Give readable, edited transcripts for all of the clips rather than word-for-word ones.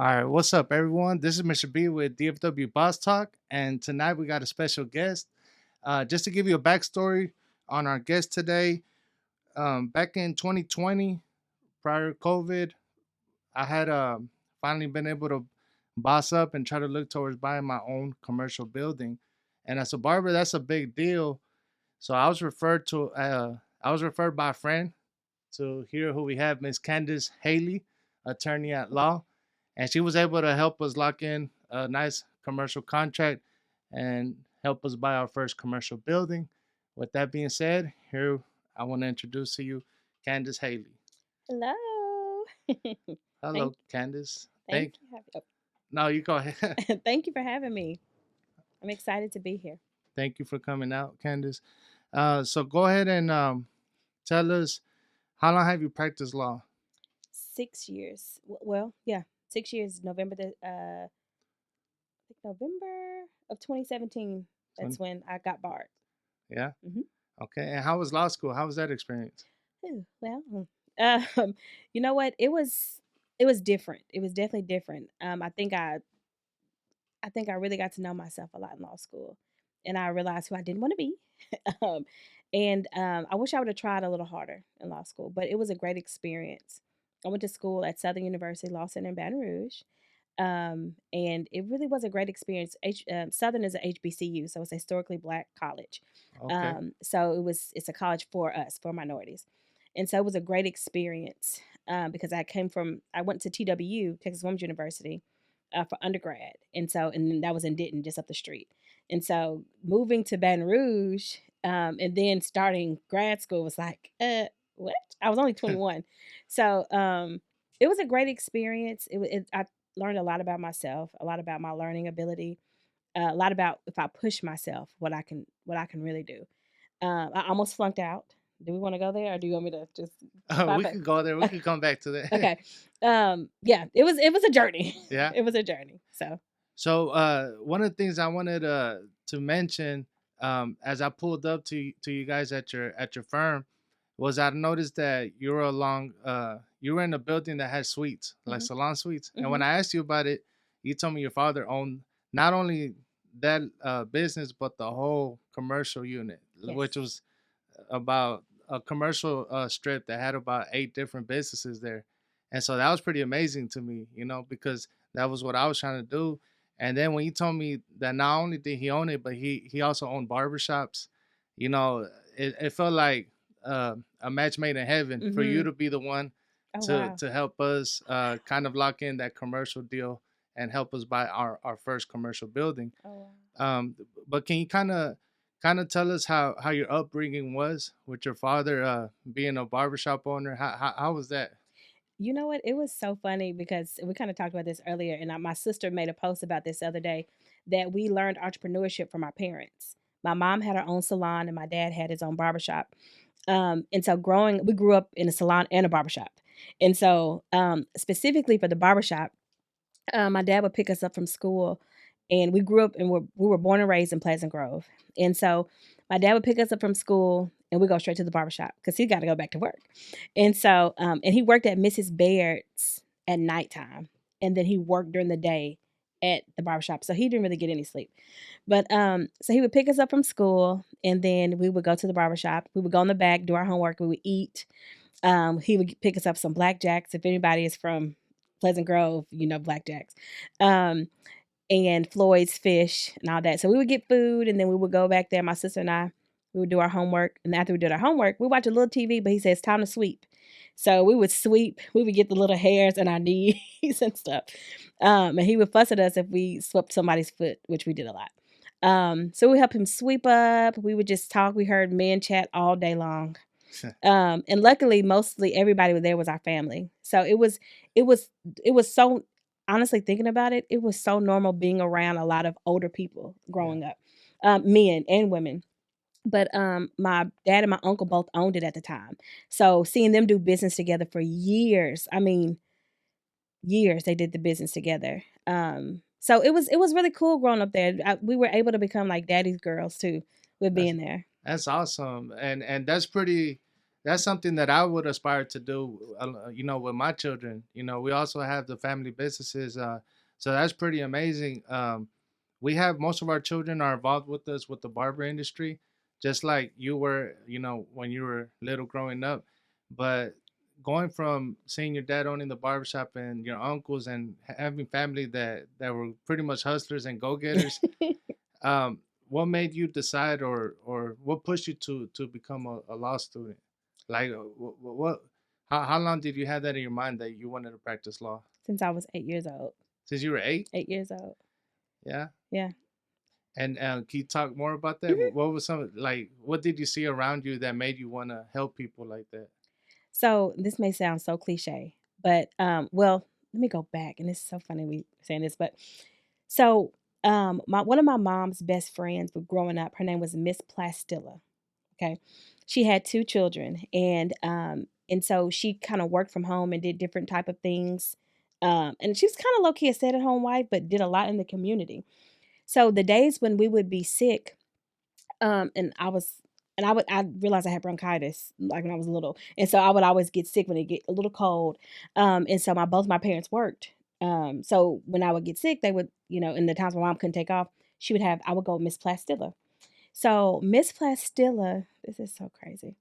All right, what's up, everyone? This is Mr. B with DFW Boss Talk, and tonight we got a special guest. Just to give you a backstory on our guest today, back in 2020, prior to COVID, I had finally been able to boss up and try to look towards buying my own commercial building. And as a barber, that's a big deal. So I was referred by a friend to hear who we have, Miss Candice Haley, attorney at law, and she was able to help us lock in a nice commercial contract and help us buy our first commercial building. With that being said, here I want to introduce to you Candice Haley. Hello. Hello, thank Candice. thank you. No, you go ahead. Thank you for having me. I'm excited to be here. Thank you for coming out, Candice. So go ahead and tell us, how long have you practiced law? 6 years. Well, yeah, 6 years. I think November of 2017. That's when I got barred. Yeah. hmm Okay. And how was law school? How was that experience? Well, um, you know what? It was different. It was definitely different. I think I really got to know myself a lot in law school, and I realized who I didn't want to be. um, and I wish I would have tried a little harder in law school, but it was a great experience. I went to school at Southern University Law Center in Baton Rouge, and it really was a great experience. Southern is a HBCU, so it's a historically black college. Okay. So it's a college for us, for minorities, and so it was a great experience because I went to TWU, Texas Women's University, for undergrad, and then that was in Denton, just up the street. And so moving to Baton Rouge, and then starting grad school was like, what? I was only 21, so it was a great experience. I learned a lot about myself, a lot about my learning ability, a lot about if I push myself, what I can really do. I almost flunked out. Do we want to go there, or do you want me to just We bypass? could go there. We could come back to that. Okay. Yeah, it was a journey. Yeah. It was a journey. So, So one of the things I wanted to mention, as I pulled up to you guys at your firm, was I noticed that you were in a building that had suites, like mhm, salon suites. And when mhm. I asked you about it, you told me your father owned not only that business but the whole commercial unit, Yes. which was about a commercial strip that had about 8 different businesses there. And so that was pretty amazing to me, because that was what I was trying to do. And then when you told me that not only did he own it, but he also owned barbershops, it felt like a match made in heaven for you Mhm. to be the one Oh, to wow. to help us kind of lock in that commercial deal and help us buy our first commercial building. Oh, wow. Um, but can you kind of tell us how your upbringing was with your father being a barbershop owner? How was that? You know what? It was so funny because we kind of talked about this earlier, and my sister made a post about this the other day that we learned entrepreneurship from our parents. My mom had her own salon, and my dad had his own barbershop. And so we grew up in a salon and a barbershop. And so, specifically for the barbershop, my dad would pick us up from school, and we grew up and we were born and raised in Pleasant Grove. And so my dad would pick us up from school and we go straight to the barbershop because he got to go back to work. And so, and he worked at Mrs. Baird's at nighttime, and then he worked during the day at the barbershop. So he didn't really get any sleep. But so he would pick us up from school, and then we would go to the barbershop. We would go in the back, do our homework, we would eat. He would pick us up some blackjacks. If anybody is from Pleasant Grove, you know blackjacks. Um, and Floyd's Fish and all that. So we would get food, and then we would go back there. My sister and I, we would do our homework. And after we did our homework, we watch a little TV, but he says, time to sweep. So we would sweep. We would get the little hairs in our knees and stuff. And he would fuss at us if we swept somebody's foot, which we did a lot. So we help him sweep up. We would just talk. We heard men chat all day long. And luckily, mostly everybody there was our family. So it was, it was so, honestly thinking about it, it was so normal being around a lot of older people Yeah. growing up, men and women. But my dad and my uncle both owned it at the time. So seeing them do business together for years, I mean, years they did the business together. So it was really cool growing up there. We were able to become like daddy's girls too with That's being there. that's awesome, and that's pretty. that's something that I would aspire to do. With my children. We also have the family businesses. So that's pretty amazing. We have most of our children are involved with us with the barber industry, just like you were. When you were little growing up, but going from seeing your dad owning the barbershop and your uncles and having family that were pretty much hustlers and go-getters. um, what made you decide, or what pushed you to become a law student? Like, what how long did you have that in your mind that you wanted to practice law? Since I was 8 years old. Since you were 8? 8 years old. Yeah. Yeah. And can you talk more about that? Mhm. What was some, like, what did you see around you that made you want to help people like that? So this may sound so cliche, but well, let me go back. And it's so funny we saying this, but so my one of my mom's best friends were growing up. Her name was Miss Plastilla. Okay. She had 2 children, and so she kinda worked from home and did different type of things, and she was kinda low-key a stay-at-home wife, but did a lot in the community. So the days when we would be sick, and I realized I had bronchitis, like, when I was little, and so I would always get sick when it get a little cold, and so both my parents worked, so when I would get sick, they would, in the times my mom couldn't take off, I would go with Miss Plastilla. So Miss Plastilla, this is so crazy.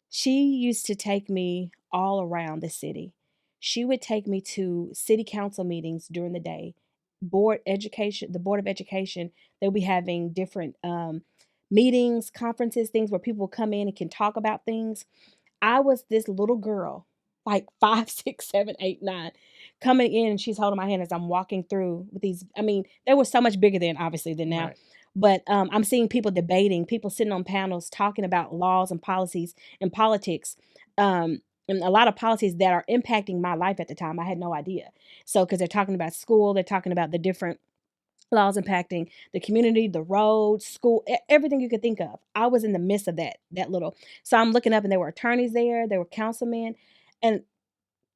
She used to take me all around the city. She would take me to city council meetings during the day, the board of education. They'll be having different meetings, conferences, things where people come in and can talk about things. I was this little girl, like 5, 6, 7, 8, 9, coming in, and she's holding my hand as I'm walking through with these. I mean, they were so much bigger then, obviously, than now. Right. But I'm seeing people debating, people sitting on panels talking about laws and policies and politics. And a lot of policies that are impacting my life at the time. I had no idea. So, because they're talking about school, they're talking about the different laws impacting the community, the roads, school, everything you could think of. I was in the midst of that little. So I'm looking up, and there were attorneys there were councilmen, and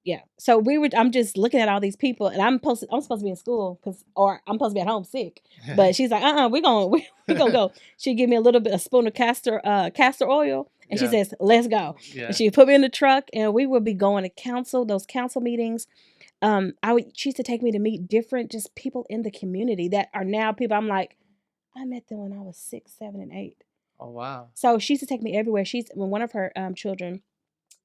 yeah. So I'm just looking at all these people, and I'm supposed to be in school, or I'm supposed to be at home sick. But she's like, we're gonna we gonna go. She give me a spoon of castor oil, and she Yeah. says, let's go. And Yeah. she put me in the truck, and we would be going to those council meetings. She used to take me to meet different just people in the community that are now people I'm like, I met them when I was 6, 7, and 8. Oh, wow. So she used to take me everywhere. When one of her children,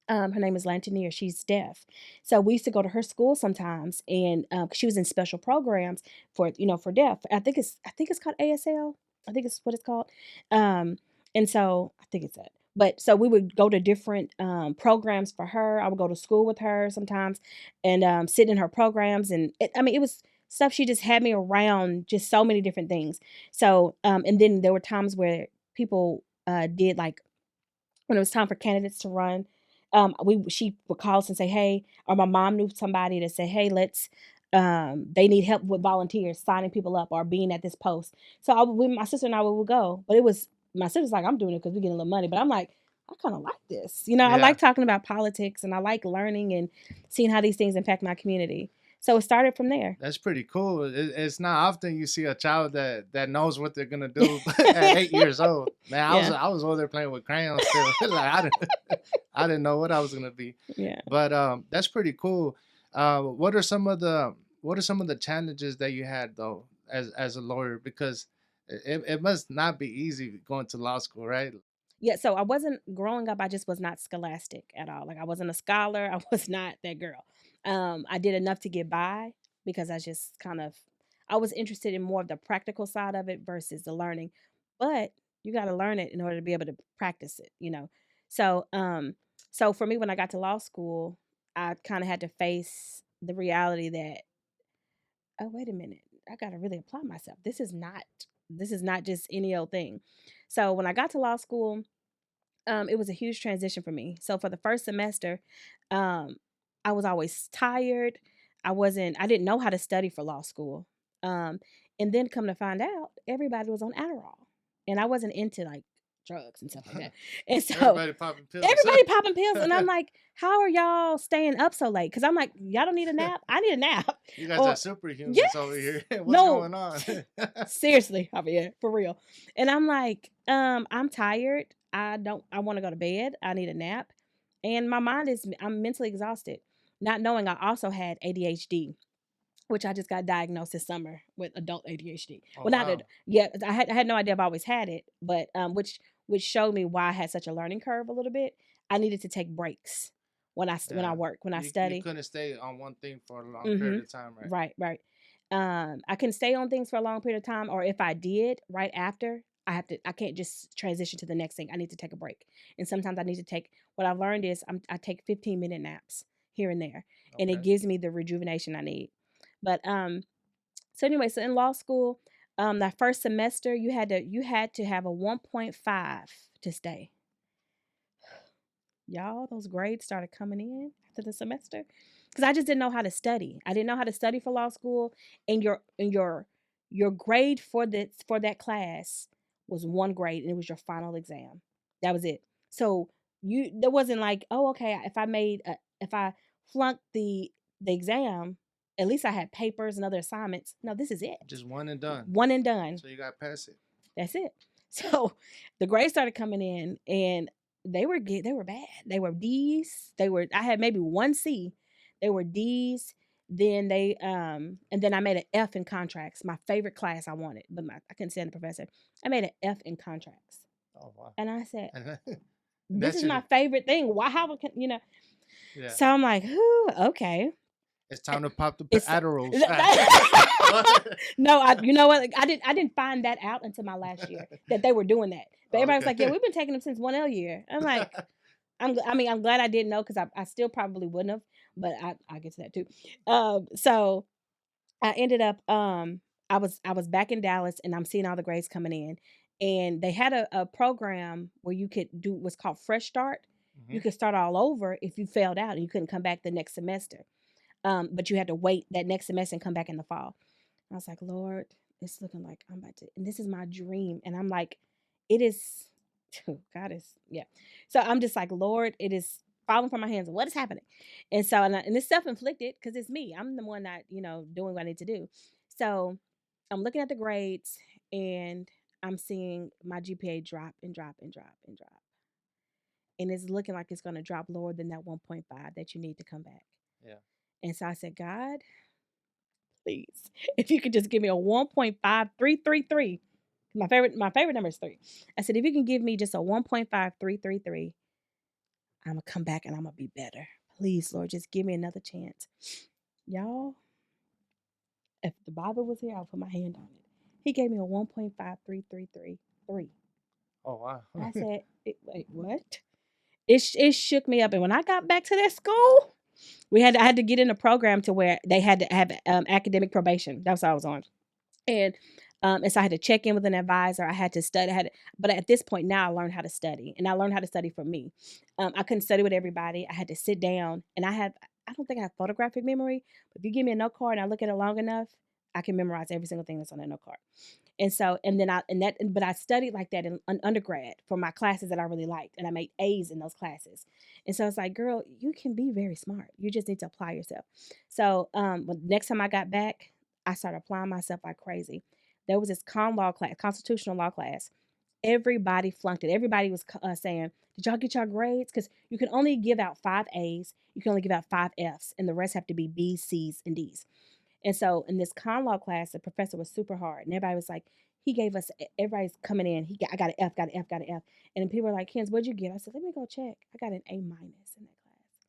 her name is Lantinier. She's deaf, so we used to go to her school sometimes, and 'cause she was in special programs for deaf. I think it's called ASL. I think it's what it's called. Um, and so I think it's that. But so we would go to different programs for her. I would go to school with her sometimes, and sit in her programs. And I mean, it was stuff she just had me around, just so many different things. So and then there were times where people did like when it was time for candidates to run, she would call us and say, "Hey," or my mom knew somebody to say, "Hey, let's." They need help with volunteers signing people up or being at this post. So my sister and I would go, but it was my sister's like, "I'm doing it because we're getting a little money," but I'm like, I kind of like this. I Yeah. like talking about politics, and I like learning and seeing how these things impact my community. So it started from there. That's pretty cool. It's not often you see a child that knows what they're gonna do at 8 years old. Man, I was Yeah, I was over there playing with crayons still. Like, I didn't know what I was gonna be. yeah. But that's pretty cool. What are some of the challenges that you had though as a lawyer? Because it must not be easy going to law school, right? Yeah, so I wasn't growing up, I just was not scholastic at all. Like I wasn't a scholar, I was not that girl. I did enough to get by because I was interested in more of the practical side of it versus the learning. But you got to learn it in order to be able to practice it. So, so for me when I got to law school, I kind of had to face the reality that, oh, wait a minute, I got to really apply myself. This is not just any old thing. So when I got to law school, it was a huge transition for me. So for the first semester, um, I was always tired. I didn't know how to study for law school. Um, and then come to find out, everybody was on Adderall. And I wasn't into like drugs and stuff like that. And so Everybody popping pills. everybody popping pills. And I'm like, how are y'all staying up so late? Because I'm like, y'all don't need a nap. I need a nap. You guys are Or superhumans over yes. here. What's No, going on? seriously, Javier, for real. And I'm like, I'm tired. I want to go to bed. I need a nap. And my mind is I'm mentally exhausted, not knowing I also had ADHD, which I just got diagnosed this summer with adult ADHD. Oh Well, not wow. ad yeah, I had no idea I've always had it, but, which showed me why I had such a learning curve a little bit. I needed to take breaks when I Yeah. work, when I You study. couldn't stay on one thing for a long period Mhm. of time, right? Right, right. I couldn't stay on things for a long period of time, or if I did, right after, I can't just transition to the next thing. I need to take a break. And sometimes I need to take what I've learned is I take 15-minute naps here and there, and it Okay. gives me the rejuvenation I need. But so anyway, so in law school, that first semester you had to have a 1.5 to stay. Y'all, those grades started coming in after the semester because I just didn't know how to study. I didn't know how to study for law school, and your grade for that class was one grade, and it was your final exam. That was it. So you there wasn't like, oh, okay, if I flunked the exam, at least I had papers and other assignments. No, this is it. Just one and done. One and done. So you got past it. That's it. So the grades started coming in, and they were bad. They were D's. I had maybe one C. They were D's. Then and then I made an F in contracts. My favorite class I wanted, but I couldn't stand the professor. I made an F in contracts. Oh wow. And I said, And this that is my should favorite thing. Why how can yeah. So I'm like, "Whew, okay." It's time to pop the It's Adderalls. no, you know what? I didn't find that out until my last year that they were doing that. But everybody was like, "Yeah, Okay. we've been taking them since 1L year." I'm like, I'm glad I didn't know because I still probably wouldn't have, but I get to that too. So I ended up I was back in Dallas, and I'm seeing all the grades coming in, and they had a program where you could do what's called Fresh Start. Hmm. You could start all over if you failed out and you couldn't come back the next semester. But you had to wait that next semester and come back in the fall. I was like, Lord, it's looking like I'm about to, and this is my dream. And I'm like, it is, God is, yeah. So I'm just like, Lord, it is falling from my hands. What is happening? And so, and it's self inflicted because it's me. I'm the one not, doing what I need to do. So I'm looking at the grades, and I'm seeing my GPA drop and drop and drop and drop. And it's looking like it's going to drop lower than that 1.5 that you need to come back. Yeah. And so I said, God, please, if you could just give me a 1.5333. My favorite number is 3. I said, if you can give me just a 1.5333, I'm gonna come back and I'm gonna be better. Please, Lord, just give me another chance. Y'all, if the Bible was here, I'll put my hand on it. He gave me a 1.53333. Oh wow. I said, wait, what? It shook me up. And when I got back to that school, I had to get in a program to where they had to have academic probation. That's what I was on. And so I had to check in with an advisor. I had to study. But at this point now, I learned how to study, and I learned how to study for me. I couldn't study with everybody. I had to sit down, and I don't think I have photographic memory, but if you give me a note card and I look at it long enough, I can memorize every single thing that's on that note card. And so, and then but I studied like that in undergrad for my classes that I really liked, and I made A's in those classes. And so it's like, girl, you can be very smart. You just need to apply yourself. So, when next time I got back, I started applying myself like crazy. There was this law class, constitutional law class. Everybody flunked it. Everybody was saying, "Did y'all get your grades?" Because you can only give out 5 A's, you can only give out 5 F's, and the rest have to be B's, C's, and D's. And so in this con law class, the professor was super hard, and everybody was like, he gave us everybody's coming in. I got an F, got an F, got an F, and then people were like, "Kens, what'd you get?" I said, "Let me go check. I got an A minus in that class,"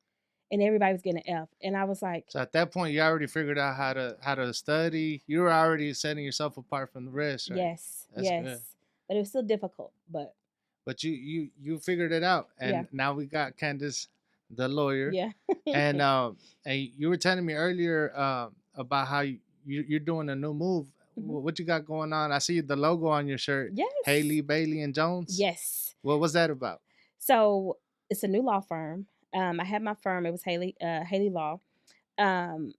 and everybody was getting an F, and I was like, So at that point, you already figured out how to study. You were already setting yourself apart from the rest, right? "Yes, That's good. yes," but it was still difficult. But But you figured it out, yeah, and now we got Candice, the lawyer, yeah, and you were telling me earlier about how you're doing a new move. Mhm. What you got going on? I see the logo on your shirt, Yes, Haley, Bailey, and Jones. yes. What was that about? So it's a new law firm. I had my firm. It was Haley Law. Um,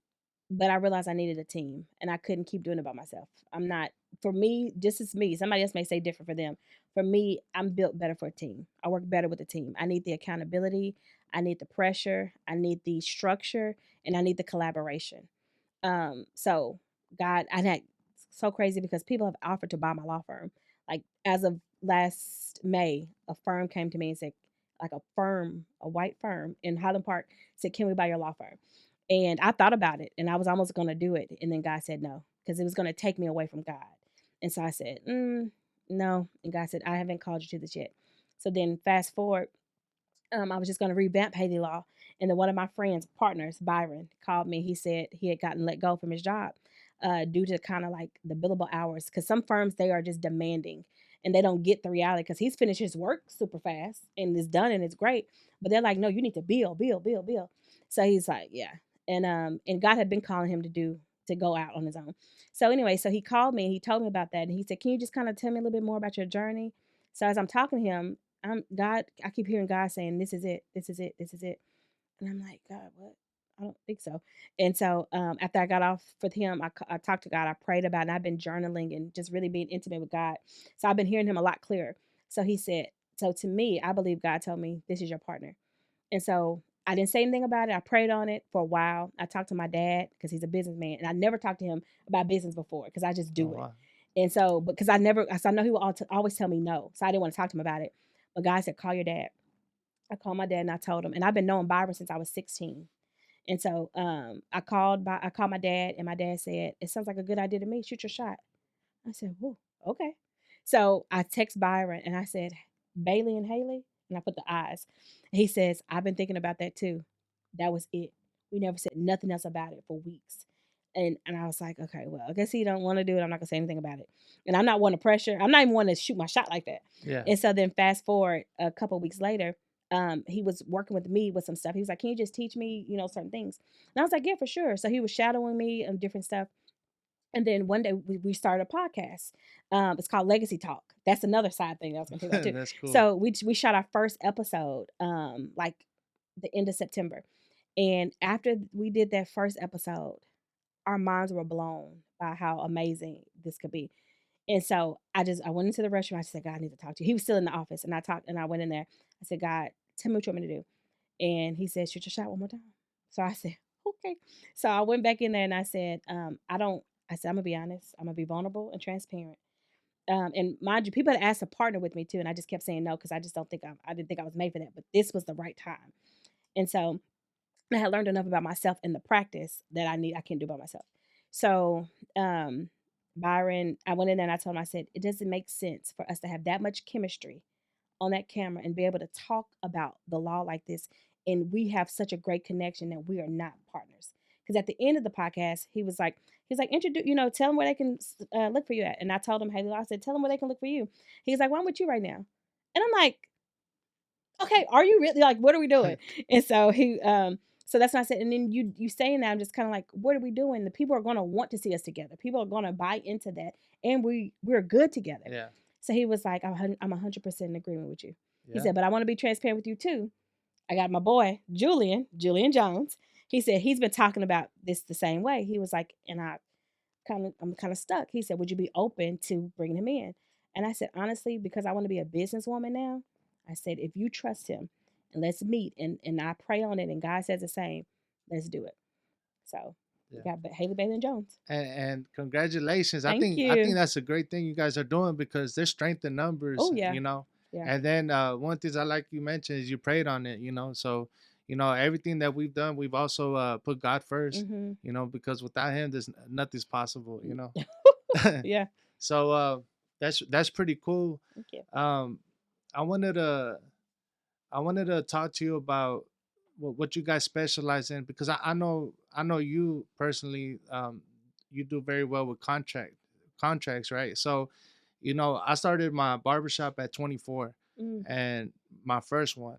but I realized I needed a team, and I couldn't keep doing it by myself. I'm not For me, this is me. Somebody else may say different for them. For me, I'm built better for a team. I work better with a team. I need the accountability, I need the pressure, I need the structure, and I need the collaboration. So God, I had so crazy because people have offered to buy my law firm. Like as of last May, a firm came to me and said, like a firm, a white firm in Highland Park, said, "Can we buy your law firm?" And I thought about it and I was almost going to do it. And then God said no, because it was going to take me away from God. And so I said, no. And God said, I haven't called you to this yet. So then fast forward, I was just going to revamp Haley Law. And then one of my friends, partners, Byron, called me. He said he had gotten let go from his job due to kind of like the billable hours. Because some firms, they are just demanding and they don't get the reality because he's finished his work super fast and it's done and it's great. But they're like, no, you need to bill. So he's like, yeah. And God had been calling him to go out on his own. So anyway, so he called me and he told me about that. And he said, can you just kind of tell me a little bit more about your journey? So as I'm talking to him, God, I keep hearing God saying, this is it, this is it, this is it. And I'm like, God, what? I don't think so. And so after I got off with him, I talked to God, I prayed about it, and I've been journaling and just really being intimate with God. So I've been hearing him a lot clearer. So he said, so to me, I believe God told me, this is your partner. And so I didn't say anything about it. I prayed on it for a while. I talked to my dad because he's a businessman, and I never talked to him about business before because I just Oh do it. wow. And so, because so I know he will always tell me no. So I didn't want to talk to him about it. But God said, call your dad. I called my dad and I told him, and I've been knowing Byron since I was 16. And so I called my dad, and my dad said, it sounds like a good idea to me. Shoot your shot. I said, whoa, okay. So I text Byron and I said, Bailey and Haley, and I put the eyes. He says, I've been thinking about that too. That was it. We never said nothing else about it for weeks. And I was like, okay, well, I guess he don't want to do it. I'm not gonna say anything about it. And I'm not one to pressure. I'm not even one to shoot my shot like that. Yeah. And so then fast forward a couple of weeks later, he was working with me with some stuff. He was like, can you just teach me, certain things? And I was like, yeah, for sure. So he was shadowing me and different stuff. And then one day we started a podcast. It's called Legacy Talk. That's another side thing I was going to talk about too. That's cool. So we shot our first episode like the end of September, and after we did that first episode, our minds were blown by how amazing this could be. And so I went into the restroom. I said, God, I need to talk to you. He was still in the office, and I went in there. I said, God, tell me what you want me to do. And he said, shoot your shot one more time. So I said, okay. So I went back in there and I said, I said, I'm gonna be honest, I'm gonna be vulnerable and transparent. And mind you, people had asked to partner with me too, and I just kept saying no because I just don't think I didn't think I was made for that. But this was the right time. And so I had learned enough about myself in the practice that I can't do by myself. So um Byron, I went in there and I told him, I said, it doesn't make sense for us to have that much chemistry on that camera and be able to talk about the law like this. And we have such a great connection that we are not partners. Because at the end of the podcast, he's like, introduce, tell them where they can look for you at. And I told him, hey, I said, tell them where they can look for you. He's like, well, I'm with you right now. And I'm like, okay, are you really, like, what are we doing? And so so that's what I said. And then you saying that, I'm just kind of like, what are we doing? The people are going to want to see us together. People are going to buy into that, and we're good together. Yeah. So he was like, I'm 100% in agreement with you. He Yeah. said, but I want to be transparent with you too. I got my boy Julian Jones. He said he's been talking about this the same way. He was like, and I'm kind of stuck. He said, would you be open to bringing him in? And I said, honestly, because I want to be a businesswoman now, I said, if you trust him and let's meet and I pray on it and God says the same, let's do it. So we Yeah. got Haley Bailey and Jones. And congratulations. I Thank think I think you. that's a great thing you guys are doing because there's strength in Oh numbers, yeah. Yeah. And then one thing I like you mentioned is you prayed on it, So everything that we've done, we've also put God first, Mm-hmm. because without Him, there's nothing's possible. Yeah. So that's pretty cool. Thank you. Um, I wanted to talk to you about what you guys specialize in because I know you personally, you do very well with contracts, right? So I started my barbershop at 24, Mm. and my first one,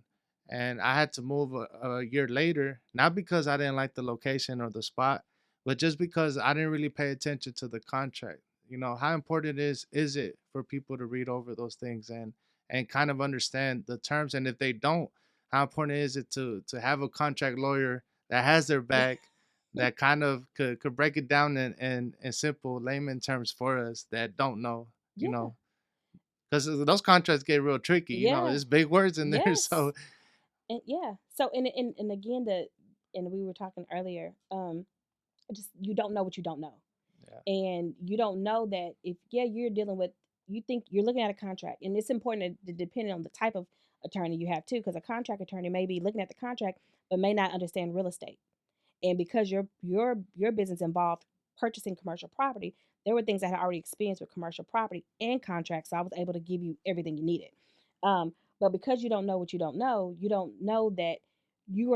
and I had to move a year later, not because I didn't like the location or the spot, but just because I didn't really pay attention to the contract. How important is it for people to read over those things and kind of understand the terms, and if they don't, how important is it to have a contract lawyer that has their back, that kind of could break it down in simple layman terms for us that don't know, you Yeah. know, because those contracts get real tricky. Yeah. There's big words in there. Yes. So And yeah. So and again and we were talking earlier, just you don't know what you don't know. yeah, And you don't know that if, yeah, you're dealing with, you think you're looking at a contract, and it's important to depend on the type of attorney you have too, because a contract attorney may be looking at the contract but may not understand real estate. And because your business involved purchasing commercial property, there were things I had already experienced with commercial property and contracts, so I was able to give you everything you needed. But because you don't know what you don't know that you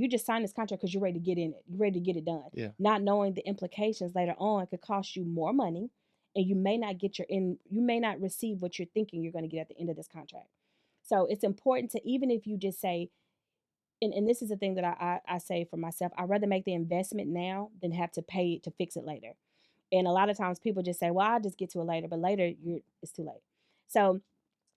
just signed this contract because you're ready to get in it, you're ready to get it done, Yeah. not knowing the implications later on could cost you more money, and you may not receive what you're thinking you're going to get at the end of this contract. So it's important to, even if you just say, and this is the thing that I say for myself, I'd rather make the investment now than have to pay to fix it later. And a lot of times people just say, well, I'll just get to it later, but later it's too late. So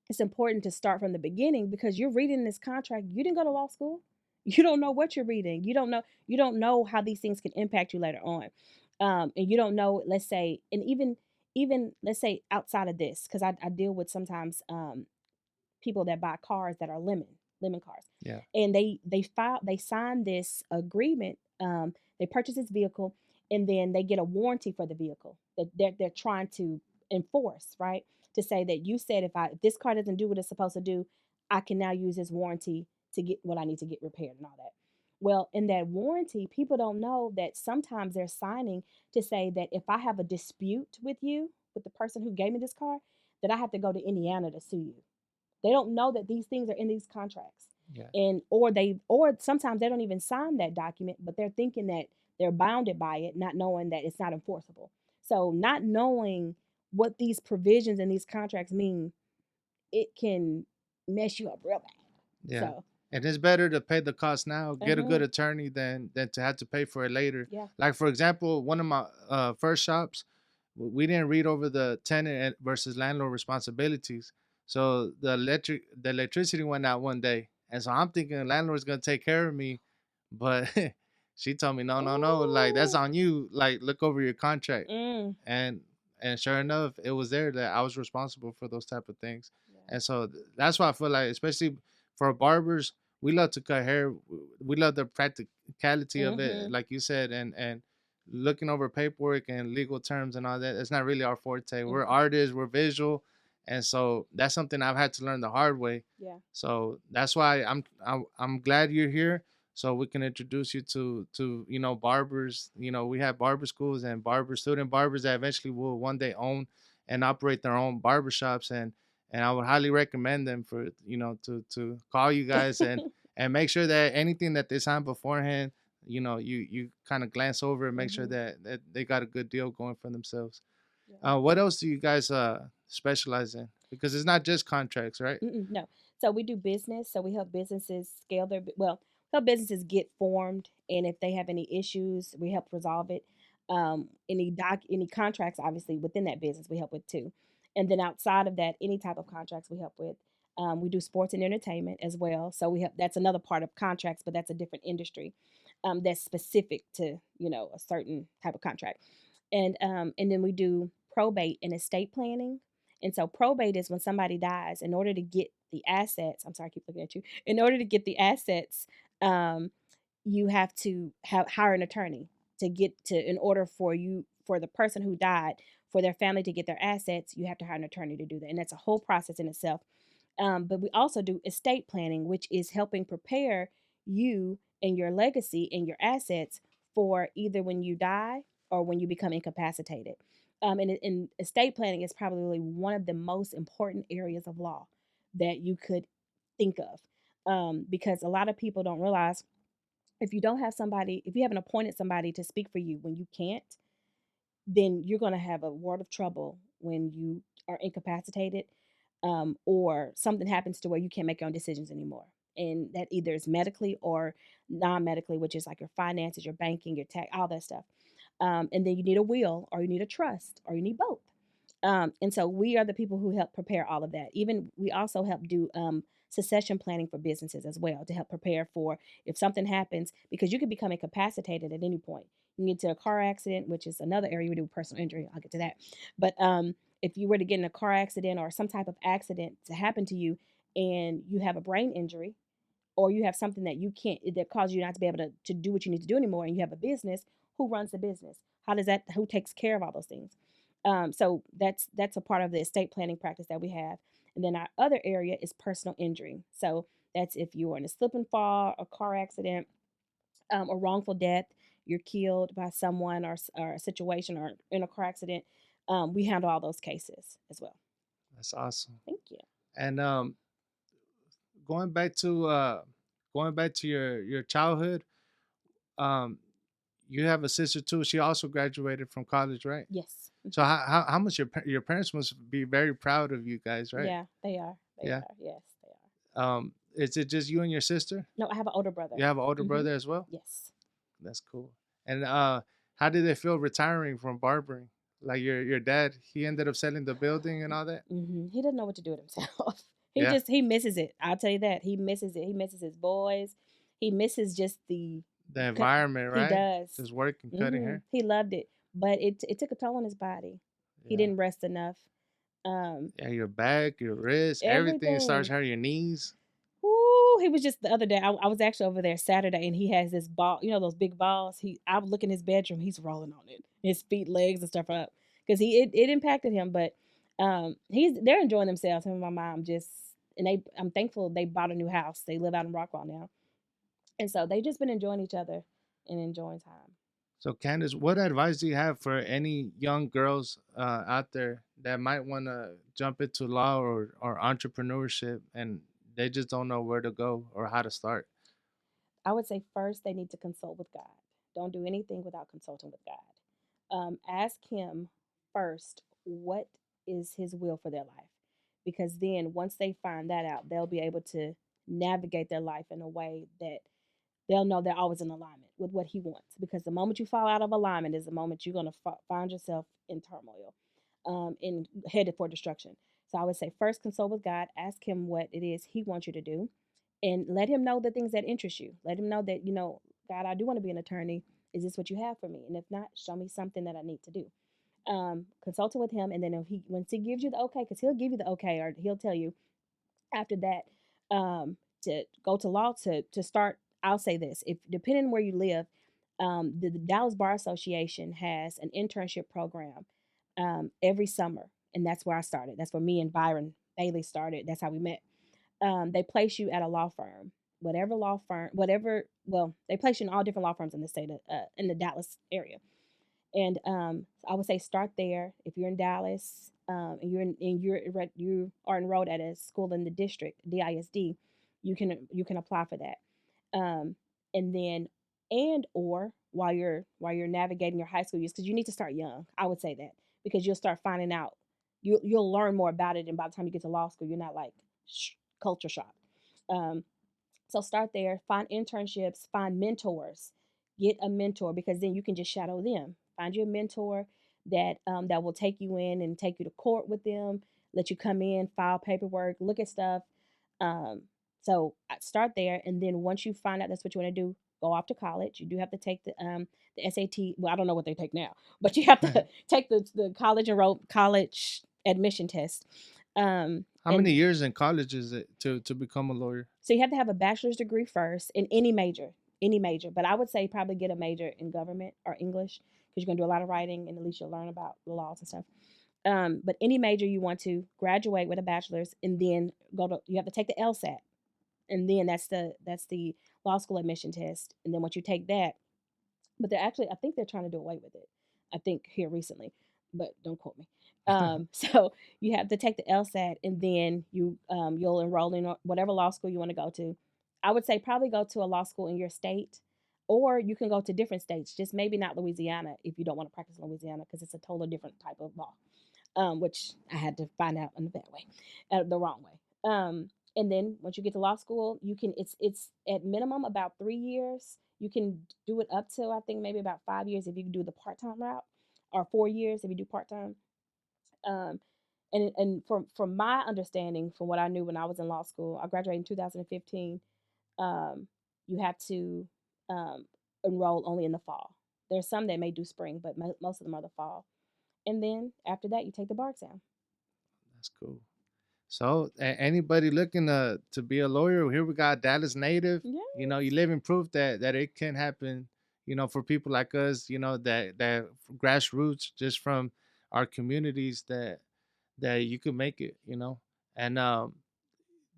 it's important to start from the beginning, because you're reading this contract. You didn't go to law school. You don't know what you're reading. You don't know how these things can impact you later on. And you don't know, let's say, and even let's say outside of this, because I deal with sometimes people that buy cars that are lemon cars, Yeah. and they sign this agreement. They purchase this vehicle, and then they get a warranty for the vehicle that they're trying to enforce, right? To say that you said, if this car doesn't do what it's supposed to do, I can now use this warranty to get what I need to get repaired and all that. Well, in that warranty, people don't know that sometimes they're signing to say that if I have a dispute with you, with the person who gave me this car, that I have to go to Indiana to sue you. They don't know that these things are in these contracts. Yeah. And or sometimes they don't even sign that document, but they're thinking that they're bounded by it, not knowing that it's not enforceable. So not knowing what these provisions in these contracts mean, it can mess you up real bad. Yeah. So, And it's better to pay the cost now, get a good mhm, attorney than to have to pay for it later. yeah. Like for example, one of my first shops, we didn't read over the tenant versus landlord responsibilities. So the electricity went out one day, and so I'm thinking the landlord's gonna take care of me, but she told me no, like that's Ooh. on you. Like look over your contract, Mm, and sure enough, it was there that I was responsible for those type of things. yeah. And so that's why I feel like, especially for barbers, we love to cut hair. We love the practicality of it, Mhm. like you said, and looking over paperwork and legal terms and all that. It's not really our forte. We're Mhm. artists. We're visual, and so that's something I've had to learn the hard way. Yeah. So that's why I'm glad you're here, so we can introduce you to barbers. We have barber schools and student barbers that eventually will one day own and operate their own barber shops, and I would highly recommend them for to call you guys and make sure that anything that they sign beforehand, you kind of glance over and make sure Mhm. that they got a good deal going for themselves. Yeah. What else do you guys specialize in? Because it's not just contracts, right? Mm-mm, no. So we do business. So we help businesses scale help businesses get formed, and if they have any issues, we help resolve it. Any contracts, obviously within that business, we help with too. And then outside of that, any type of contracts we help with. We do sports and entertainment as well. So we have that's another part of contracts, but that's a different industry that's specific to a certain type of contract. And then we do probate and estate planning. And so probate is when somebody dies. In order to get the assets, I'm sorry, I keep looking at you. In order to get the assets, um, you have to hire an attorney to get to in order for the person who died, for their family to get their assets, you have to hire an attorney to do that. And that's a whole process in itself. But we also do estate planning, which is helping prepare you and your legacy and your assets for either when you die or when you become incapacitated. And estate planning is probably one of the most important areas of law that you could think of, because a lot of people don't realize, if you haven't appointed somebody to speak for you when you can't, then you're going to have a world of trouble when you are incapacitated, or something happens to where you can't make your own decisions anymore. And that either is medically or non medically, which is like your finances, your banking, your tax, all that stuff. And then you need a will, or you need a trust, or you need both. And so we are the people who help prepare all of that. Even we also help do succession planning for businesses as well, to help prepare for if something happens, because you could become incapacitated at any point. You get into a car accident, which is another area we do personal injury. I'll get to that. But if you were to get in a car accident or some type of accident to happen to you, and you have a brain injury, or you have something that you can't that causes you not to be able to do what you need to do anymore, and you have a business, who runs the business? Who takes care of all those things? So that's a part of the estate planning practice that we have. And then our other area is personal injury. So that's if you were in a slip and fall, a car accident, a wrongful death, you're killed by someone or a situation or in a car accident. We handle all those cases as well. That's awesome. Thank you. And going back to your childhood, um, you have a sister too. She also graduated from college, right? Yes. So how much your parents must be very proud of you guys, right? Yeah, they are. They Yeah. are. Yes, they are. Is it just you and your sister? No, I have an older brother. You have an older Hmm. brother as well. Yes. That's cool. And how did it feel retiring from barbering? Like your dad, he ended up selling the building and all that. He doesn't know what to do with himself. Yeah, He misses it. I'll tell you that. He misses it. He misses his boys. He misses just the the cut. environment, He right? does. Just working, cutting hair. He loved it, but it took a toll on his body. He Yeah, didn't rest enough. Um, yeah. Your back, your wrist, everything starts Everything. hurting. Your knees. Ooh, he was just the other day. I was actually over there Saturday, and he has this ball. You know those big balls. I would look in his bedroom. He's rolling on it. His feet, legs, and stuff up because it impacted him. But they're enjoying themselves. Him and my mom just and they. I'm thankful they bought a new house. They live out in Rockwall now, and so they just been enjoying each other and enjoying time. So, Candice, what advice do you have for any young girls out there that might want to jump into law or entrepreneurship and they just don't know where to go or how to start? I would say first they need to consult with God. Don't do anything without consulting with God. Ask Him first what is His will for their life, because then once they find that out, they'll be able to navigate their life in a way that they'll know they're always in alignment with what He wants. Because the moment you fall out of alignment is the moment you're going to find yourself in turmoil, and headed for destruction. So I would say first consult with God, ask Him what it is He wants you to do, and let Him know the things that interest you. Let Him know that, God, I do want to be an attorney. Is this what you have for me? And if not, show me something that I need to do. Consulting with Him, and then if once He gives you the okay, because He'll give you the okay, or He'll tell you after that, to go to law to start. I'll say this: if depending on where you live, the Dallas Bar Association has an internship program every summer, and that's where I started. That's where me and Byron Bailey started. That's how we met. They place you at a law firm, whatever law firm, whatever. Well, they place you in all different law firms in the state of, in the Dallas area. And I would say start there if you're in Dallas, and you are enrolled at a school in the district, DISD. You can apply for that. Um, and then or while you're navigating your high school years, because you need to start young. I would say that because you'll start finding out. You'll learn more about it, and by the time you get to law school, you're not like culture shock. Um, so start there, find internships, find mentors, get a mentor, because then you can just shadow them. Find you a mentor that will take you in and take you to court with them, let you come in, file paperwork, look at stuff. Um, so start there, and then once you find out that's what you want to do, go off to college. You do have to take the SAT. Well, I don't know what they take now, but you have to take the college admission test. How And many years in college is it to become a lawyer? so you have to have a bachelor's degree first in any major. But I would say probably get a major in government or English, because you're gonna do a lot of writing, and at least you'll learn about the laws and stuff. But any major you want to graduate with a bachelor's, and then you have to take the LSAT, and then that's the law school admission test. And then once you take that, but I think they're trying to do away with it. I think here recently, but don't quote me. So you have to take the LSAT, and then you'll enroll in whatever law school you want to go to. I would say probably go to a law school in your state, or you can go to different states. Just maybe not Louisiana if you don't want to practice in Louisiana, because it's a totally different type of law, which I had to find out in the bad way, the wrong way. And then once you get to law school, you can it's at minimum about 3 years. You can do it up to I think maybe about 5 years if you do the part time route, or 4 years if you do part time. Um, and from my understanding, from what I knew when I was in law school, I graduated in 2015. Um, you have to um, enroll only in the fall. There's some that may do spring, but most of them are the fall. And then after that, you take the bar exam. That's cool. So, anybody looking to be a lawyer, here we got Dallas native. You know, you Yes. live in proof that it can happen. You know, for people like us, you know that grassroots, just from our communities that you could make it, you know. And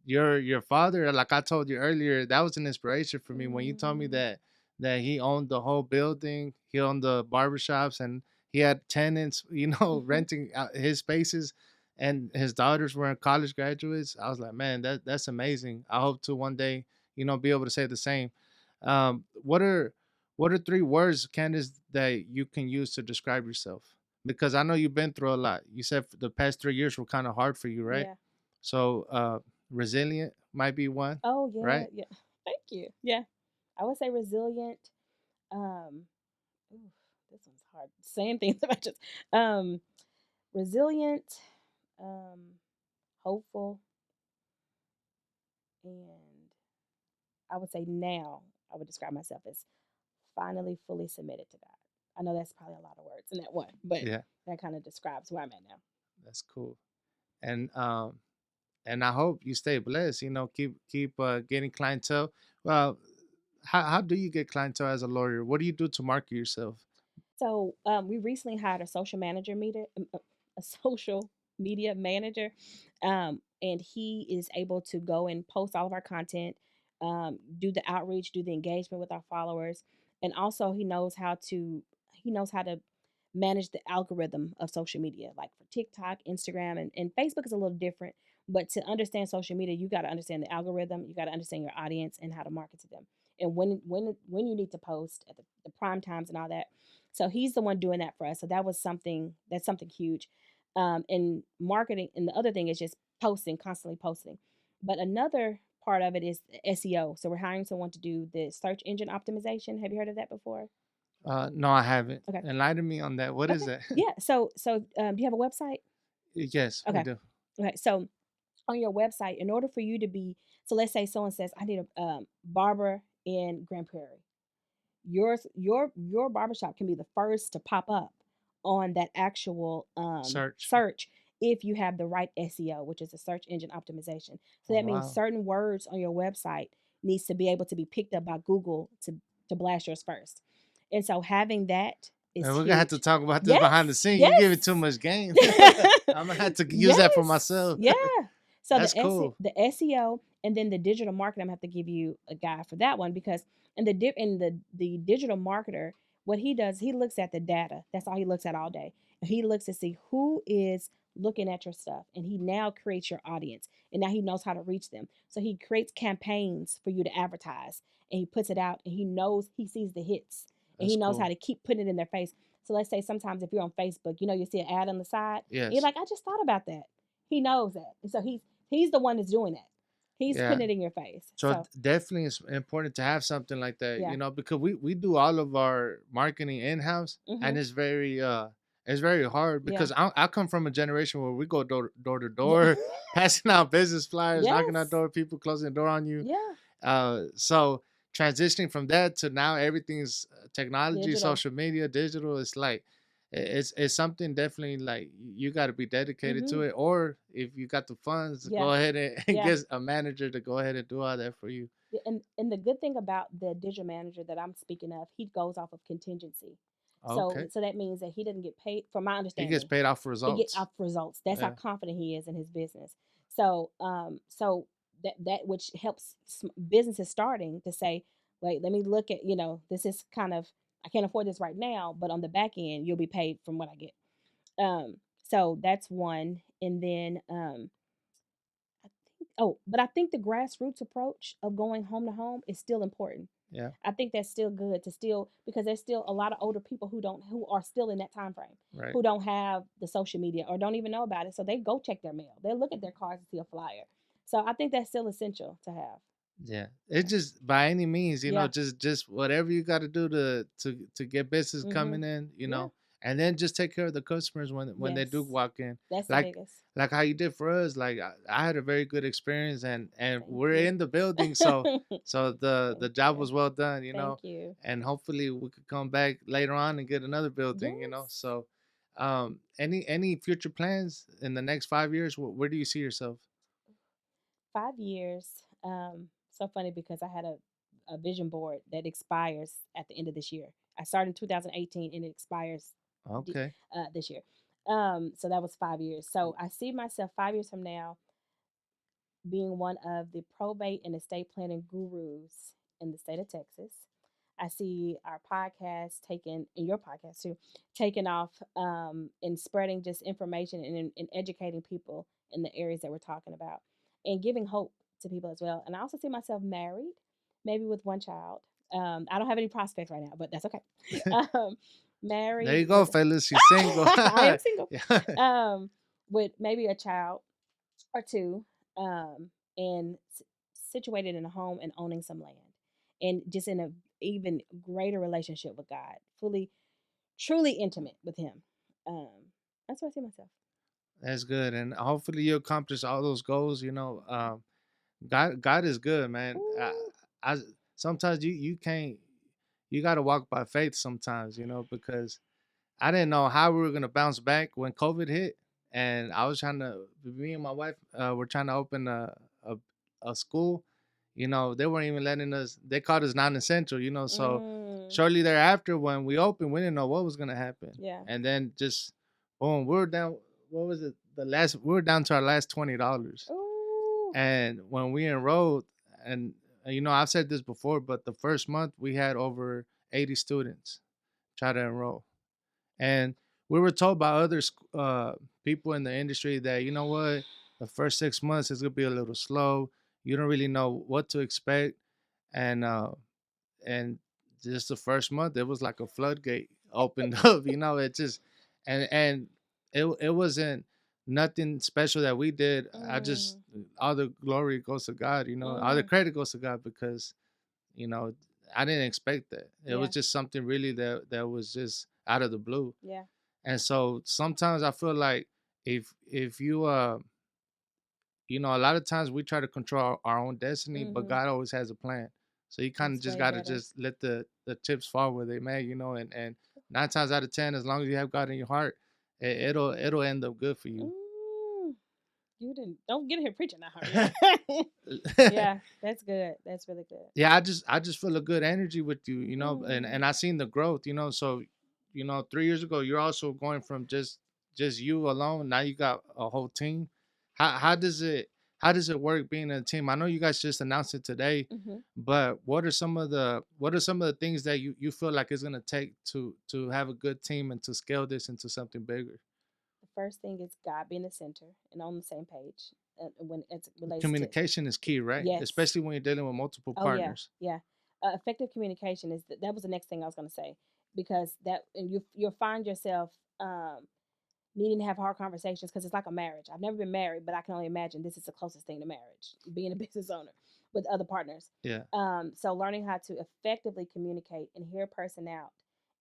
your father, like I told you earlier, that was an inspiration for me when you told me Mhm. that he owned the whole building, he owned the barbershops, and he had tenants, you know, Mhm. renting out his spaces, and his daughters were college graduates. I was like, man, that's amazing. I hope to one day, you know, be able to say the same. What are three words, Candice, that you can use to describe yourself? Because I know you've been through a lot. You said the past 3 years were kind of hard for you, right? Yeah. So resilient might be one, Oh, yeah, right? yeah. Thank you. Yeah. I would say resilient. Um, oof, this one's hard. Saying things about just um resilient, um, hopeful, and I would say now I would describe myself as finally fully submitted to God. I know that's probably a lot of words in that one, but Yeah, that kind of describes where I'm at now. that's cool. And and I hope you stay blessed. You know, keep getting clientele. Well, how do you get clientele as a lawyer? What do you do to market yourself? So we recently hired a social manager meter, a social media manager, and he is able to go and post all of our content, do the outreach, do the engagement with our followers, and also he knows how to manage the algorithm of social media, like for TikTok, Instagram, and Facebook is a little different. But to understand social media, you got to understand the algorithm, you got to understand your audience and how to market to them, and when you need to post at the prime times and all that. So he's the one doing that for us. So that's something huge. And marketing, and the other thing is just posting, constantly posting. But another part of it is SEO. So we're hiring someone to do the search engine optimization. Have you heard of that before? No, I haven't. Okay. Enlighten me on that. What is Okay. that? Yeah. Do you have a website? Yes, we Okay. do. Okay. So on your website, in order for you to be, so let's say someone says, I need a barber in Grand Prairie. Your barbershop can be the first to pop up on that actual Search. search if you have the right SEO, which is a search engine optimization. So Oh that means wow. certain words on your website needs to be able to be picked up by Google to blast yours first. And so having that is And we're gonna have to huge. talk about this behind the Yes, scene. You giving too yes. much game. I'm gonna have to use that for Yes, myself. yeah. So That's cool. the SEO and then the digital marketing, I'm gonna have to give you a guy for that one because in the digital marketer, what he does, he looks at the data. That's all he looks at all day. And he looks to see who is looking at your stuff, and he now creates your audience, and now he knows how to reach them. So he creates campaigns for you to advertise, and he puts it out, and he sees the hits, and he That's knows how cool. to keep putting it in their face. So let's say sometimes if you're on Facebook, you see an ad on the side, and you're Yes. like, I just thought about that. He knows that. And so he's the one that's doing that. He's Yeah. putting it in your face. So So definitely it's important to have something like that, yeah. you know, because we do all of our marketing in house, and Mhm. it's very hard Yeah. because I come from a generation where we go door to Yeah. door, passing out business flyers, knocking on Yes. door, people closing the door on you. Yeah. So transitioning from that to now everything's technology, Digital. social media, digital. It's like it's something definitely like you got to be dedicated to Mhm. it, or if you got the funds, Yeah. go ahead and Yeah. get a manager to go ahead and do all that for you. And the good thing about the digital manager that I'm speaking of, he goes off of contingency. Okay, So that means that he doesn't get paid, from my he gets understanding, paid off he get results. off results. That's how Yeah, confident he is in his business. So that which helps businesses starting to say, wait, let me look at, this is kind of, I can't afford this right now, but on the back end, you'll be paid from what I get. So that's one. And then I think the grassroots approach of going home to home is still important. yeah, I think that's still good to still, because there's still a lot of older people who are still in that time frame, right. who don't have the social media or don't even know about it. So they go check their mail. They look at their cards and see a flyer. So I think that's still essential to have. Yeah, it's just by any means, you know, Yeah. just whatever you got to do to get business Mhm. coming in, you Yeah. know, and then just take care of the customers when they do Yes. walk in, That's the like biggest. like how you did for us. Like I had a very good experience, and Thank we're you. in the building, so the Thank job you. was well done, you Thank know, you. and hopefully we could come back later on and get another building, you know. Yes. So, any future plans in the next 5 years? Where do you see yourself? 5 years. So funny because I had a vision board that expires at the end of this year. I started in 2018 and it expires Okay, this year. So that was 5 years. So I see myself 5 years from now being one of the probate and estate planning gurus in the state of Texas. I see our podcast taking, and your podcast too, taking off and spreading just information and educating people in the areas that we're talking about and giving hope to people as well. And I also see myself married, maybe with one child. I don't have any prospects right now, but that's okay. Um, There Married you go, with, fellas. You're single. I am single, Yeah. with maybe a child or two, um, and situated in a home and owning some land, and just in a even greater relationship with God, fully, truly intimate with Him. Um, that's where I see myself. That's good, and hopefully you accomplish all those goals. God is good, man. Ooh, I sometimes you can't, you got to walk by faith sometimes, because I didn't know how we were gonna bounce back when COVID hit, and I was trying to, me and my wife, were trying to open a, a school. They weren't even letting us. They called us non-essential. So mm, shortly thereafter, when we opened, we didn't know what was gonna happen, yeah. and then just boom, we were down. What was it? We were down to our last $20, Ooh, and when we enrolled, and I've said this before, but the first month we had over 80 students try to enroll. And we were told by other people in the industry that, you know what, the first 6 months is gonna be a little slow. You don't really know what to expect, and and just the first month, it was like a floodgate opened up. It just, and it wasn't nothing special that we did. I just, mm, all the glory goes to God. All the mm, credit goes to God, because you know I didn't expect that. It was yeah, just something really that was just out of the blue. yeah. And so sometimes I feel like if you a lot of times we try to control our own destiny, but Hmm. God always has a plan. So you kind of It's just way got to better. just let the chips fall where they may, and 9 times out of 10, as long as you have God in your heart, it'll end up good for you. Mm, you didn't. Don't get in here preaching now, yeah. Yeah, that's good. That's really good. Yeah, I just feel a good energy with you, and Mm, I seen the growth, so 3 years ago you're also going from just you alone. Now you got a whole team. How does it work being a team? I know you guys just announced it today, hmm. but what are some of the things that you feel like it's gonna take to have a good team and to scale this into something bigger? The first thing is God being the center and on the same page, when it relates to, Communication is key, right? yes. Especially when you're dealing with multiple Oh yeah, partners. yeah. Effective communication is that was the next thing I was going to say, because that, and you'll find yourself um, needing to have hard conversations, because it's like a marriage. I've never been married, but I can only imagine this is the closest thing to marriage, being a business owner with other partners. Yeah. So learning how to effectively communicate and hear a person out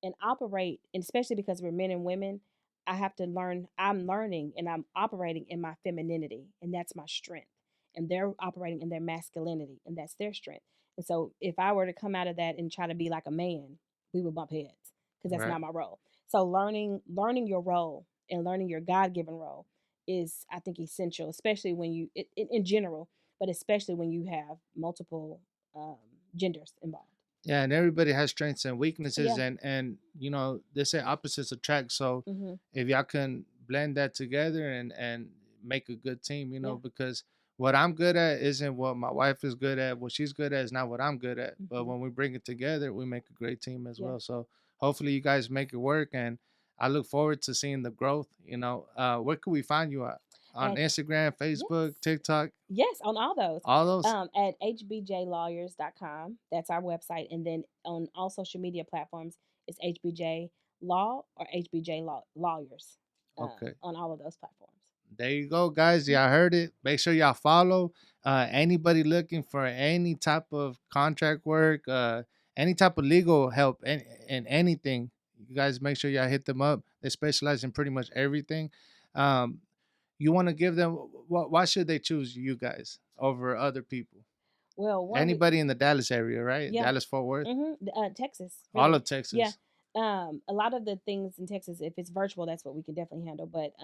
and operate, and especially because we're men and women, I have to learn. I'm learning and I'm operating in my femininity, and that's my strength. And they're operating in their masculinity, and that's their strength. And so if I were to come out of that and try to be like a man, we would bump heads, because that's Right. not my role. So learning your role and learning your God-given role is, I think, essential, especially when you in general, but especially when you have multiple um, genders involved. Yeah, and everybody has strengths and weaknesses, Yeah. and they say opposites attract. So Hmm. if y'all can blend that together and make a good team, Yeah. because what I'm good at isn't what my wife is good at. What she's good at is not what I'm good at. But Hmm. when we bring it together, we make a great team as Yeah. well. So hopefully you guys make it work, and I look forward to seeing the growth. Where can we find you at? On At Instagram, Facebook, Yes. TikTok, Yes, on all those. all those? At hbjlawyers.com. That's our website. And then on all social media platforms, it's HBJ Law or HBJ Lawyers, Okay. on all of those platforms. There you go, guys. Mhm. Y'all heard it. Make sure y'all follow. Anybody looking for any type of contract work, any type of legal help, and anything, you guys make sure y'all hit them up. They specialize in pretty much everything. Um, you want to give them, why should they choose you guys over other people? Well, one, Anybody in the Dallas area, right? yeah. Dallas, Fort Worth, Texas, all really. of Yeah. Texas. A lot of the things in Texas, if it's virtual, that's what we can definitely handle. But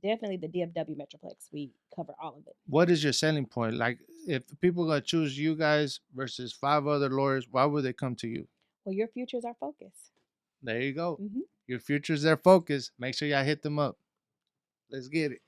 definitely the DFW Metroplex, we cover all of it. What is your selling point? Like, if people gonna choose you guys versus five other lawyers, why would they come to you? Well, your future is our focus. There you go. Hmm. Your future's their focus. Make sure y'all hit them up. Let's get it.